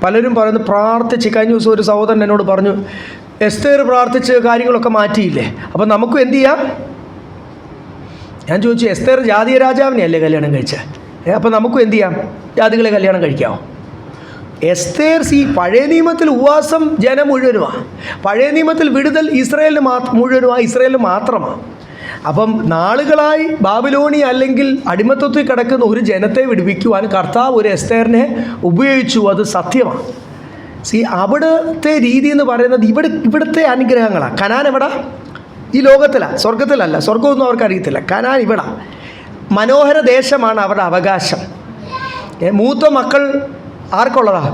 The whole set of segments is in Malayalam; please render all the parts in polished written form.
പലരും പറയുന്നു പ്രാർത്ഥിച്ച്. കഴിഞ്ഞ ദിവസം ഒരു സഹോദരൻ എന്നോട് പറഞ്ഞു, എസ്തേർ പ്രാർത്ഥിച്ച് കാര്യങ്ങളൊക്കെ മാറ്റിയില്ലേ, അപ്പം നമുക്കും എന്ത് ചെയ്യാം? ഞാൻ ചോദിച്ചു, എസ്തേർ ജാതീയ രാജാവിനെ അല്ലേ കല്യാണം കഴിച്ചത്? അപ്പം നമുക്കും എന്ത് ചെയ്യാം? ജാതികളെ കല്യാണം കഴിക്കാമോ? എസ്തേർ പഴയ നിയമത്തിൽ ഉപവാസം ജനം മുഴുവനുമാണ്. പഴയ നിയമത്തിൽ വിടുതൽ ഇസ്രായേലിന് മുഴുവനുമാണ്, ഇസ്രായേലിന് മാത്രമാണ്. അപ്പം നാളുകളായി ബാബിലോണി അല്ലെങ്കിൽ അടിമത്തത്തിൽ കിടക്കുന്ന ഒരു ജനത്തെ വിടുവിക്കുവാൻ കർത്താവ് ഒരു എസ്തേറിനെ ഉപയോഗിച്ചു. അത് സത്യമാണ്. അവിടുത്തെ രീതി എന്ന് പറയുന്നത് ഇവിടുത്തെ അനുഗ്രഹങ്ങളാണ്. കനാൻ എവിടെ? ഈ ലോകത്തിലാണ്, സ്വർഗത്തിലല്ല. സ്വർഗമൊന്നും അവർക്ക് അറിയത്തില്ല. കനാൻ ഇവിടെ മനോഹര ദേശമാണ് അവരുടെ അവകാശം. മൂത്ത മക്കൾ ആർക്കുള്ളതാണ്?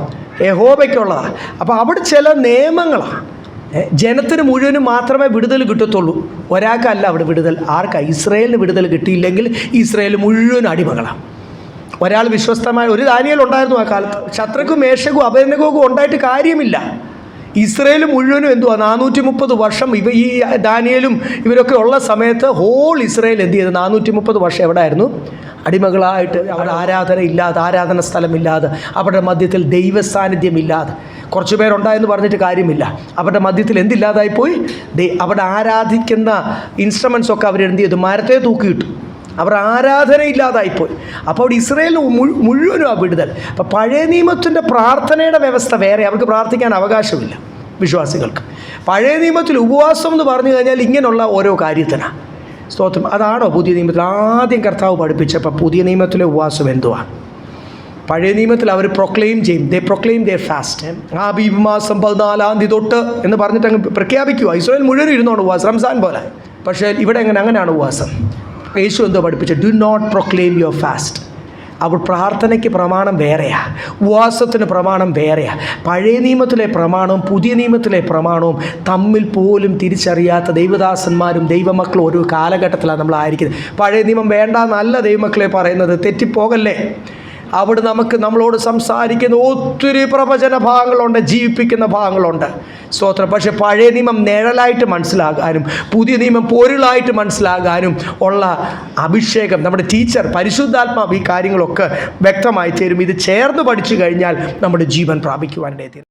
യഹോവയ്ക്കുള്ളതാണ്. അപ്പോൾ അവിടെ ചില നിയമങ്ങളാണ്. ജനത്തിന് മുഴുവനും മാത്രമേ വിടുതൽ കിട്ടത്തുള്ളൂ. ഒരാൾക്കല്ല അവിടെ വിടുതൽ. ആർക്കാണ്? ഇസ്രായേലിന് വിടുതൽ കിട്ടിയില്ലെങ്കിൽ ഇസ്രായേൽ മുഴുവൻ അടിമകളാണ്. ഒരാൾ വിശ്വസ്തമായ ഒരു ദാനിയേൽ ഉണ്ടായിരുന്നു ആ കാലത്ത്. ശത്രുക്കും മേശകും അബേദ്നെഗോഗും ഉണ്ടായിട്ട് കാര്യമില്ല. ഇസ്രായേൽ മുഴുവനും എന്തുവാ 430 വർഷം ഈ ദാനിയേലും ഇവരൊക്കെ ഉള്ള സമയത്ത് ഹോൾ ഇസ്രായേൽ എന്ത് ചെയ്ത് 430 വർഷം എവിടെയായിരുന്നു? അടിമകളായിട്ട്. അവിടെ ആരാധന ഇല്ലാതെ, ആരാധന സ്ഥലമില്ലാതെ, അവരുടെ മധ്യത്തിൽ ദൈവസാന്നിധ്യമില്ലാതെ. കുറച്ച് പേരുണ്ടായെന്ന് പറഞ്ഞിട്ട് കാര്യമില്ല. അവരുടെ മധ്യത്തിൽ എന്തില്ലാതായിപ്പോയി? അവിടെ ആരാധിക്കുന്ന ഇൻസ്ട്രുമെൻസൊക്കെ അവരെന്ത് ചെയ്തു? മരത്തെ തൂക്കിയിട്ടു. അവർ ആരാധനയില്ലാതായിപ്പോയി. അപ്പോൾ അവിടെ ഇസ്രായേലിന് മുഴുവനും ആ വിടുതൽ. അപ്പോൾ പഴയ നിയമത്തിൻ്റെ പ്രാർത്ഥനയുടെ വ്യവസ്ഥ വേറെ. അവർക്ക് പ്രാർത്ഥിക്കാൻ അവകാശമില്ല വിശ്വാസികൾക്ക്. പഴയ നിയമത്തിൽ ഉപവാസം എന്ന് പറഞ്ഞു കഴിഞ്ഞാൽ ഇങ്ങനെയുള്ള ഓരോ കാര്യത്തിനാണ്. സ്തോത്രം. അതാണോ പുതിയ നിയമത്തിൽ ആദ്യം കർത്താവ് പഠിപ്പിച്ചപ്പോൾ പുതിയ നിയമത്തിലെ ഉപവാസം എന്തുവാ? പഴയ നിയമത്തിൽ അവർ പ്രൊക്ലെയിം ചെയ്യും. ദേ പ്രൊക്ലെയിം ദെയർ ഫാസ്റ്റ്. ആബീബ് മാസം 14-ാം തീയതി തൊട്ട് എന്ന് പറഞ്ഞിട്ട് അങ്ങ് പ്രഖ്യാപിക്കുക. ഇസ്രായേൽ മുഴുവൻ ഇരുന്നോണ്ട് ഉപവാസം, റംസാൻ പോലെ. പക്ഷേ ഇവിടെ അങ്ങനെയാണ് ഉപവാസം. യേശു എന്തോ പഠിപ്പിച്ചു? Do not proclaim your fast. അപ്പോൾ പ്രാർത്ഥനയ്ക്ക് പ്രമാണം വേറെയാണ്, ഉപവാസത്തിന് പ്രമാണം വേറെയാണ്. പഴയ നിയമത്തിലെ പ്രമാണവും പുതിയ നിയമത്തിലെ പ്രമാണവും തമ്മിൽ പോലും തിരിച്ചറിയാത്ത ദൈവദാസന്മാരും ദൈവമക്കളും ഒരു കാലഘട്ടത്തിലാണ് നമ്മളായിരിക്കുന്നത്. പഴയ നിയമം വേണ്ട എന്നല്ല ദൈവമക്കളെ പറയുന്നത്, തെറ്റിപ്പോകല്ലേ. അവിടെ നമ്മളോട് സംസാരിക്കുന്ന ഒത്തിരി പ്രവചന ഭാഗങ്ങളുണ്ട്, ജീവിപ്പിക്കുന്ന ഭാഗങ്ങളുണ്ട്. സ്തോത്രം. പക്ഷേ പഴയ നിയമം നിഴലായിട്ട് മനസ്സിലാകാനും പുതിയ നിയമം പൊരുളായിട്ട് മനസ്സിലാകാനും ഉള്ള അഭിഷേകം നമ്മുടെ ടീച്ചർ പരിശുദ്ധാത്മാവ് ഈ കാര്യങ്ങളൊക്കെ വ്യക്തമായി തരും. ഇത് ചേർന്ന് പഠിച്ചു കഴിഞ്ഞാൽ നമ്മുടെ ജീവൻ പ്രാപിക്കുവാനിടയായി.